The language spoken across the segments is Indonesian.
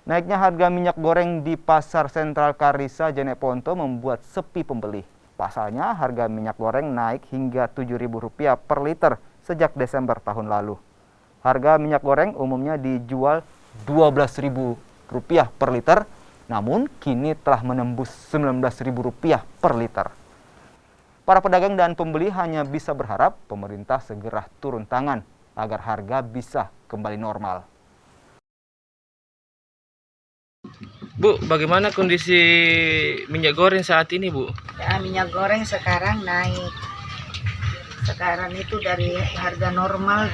Naiknya harga minyak goreng di Pasar Sentral Karisa, Jeneponto membuat sepi pembeli. Pasalnya, harga minyak goreng naik hingga Rp7.000 per liter sejak Desember tahun lalu. Harga minyak goreng umumnya dijual Rp12.000 per liter, namun kini telah menembus Rp19.000 per liter. Para pedagang dan pembeli hanya bisa berharap pemerintah segera turun tangan agar harga bisa kembali normal. Bu, bagaimana kondisi minyak goreng saat ini, Bu? Ya, minyak goreng sekarang naik. Sekarang itu dari harga normal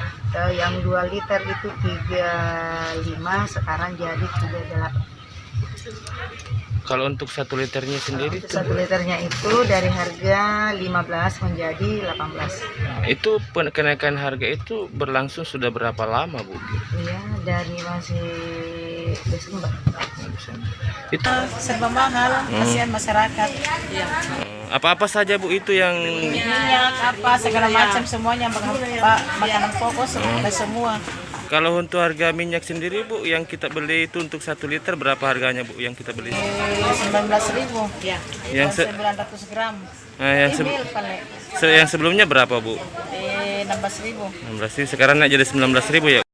yang 2 liter itu 35, sekarang jadi 38. Kalau untuk 1 liternya sendiri Untuk 1 liternya itu dari harga 15 menjadi 18. itu kenaikan harga itu berlangsung sudah berapa lama, Bu? Iya, dari masih Desember. Itu Serba mahal, kasihan masyarakat. Iya. apa-apa saja, Bu, itu yang Minyak apa segala macam semuanya makanan pokok semua. kalau untuk harga minyak sendiri, Bu, yang kita beli itu untuk 1 liter berapa harganya, Bu, yang kita beli? 19.000 ya. Yang 900 gram. Nah, yang sebelumnya berapa, Bu? 16.000. 16.000, sekarang naik jadi 19.000 ya?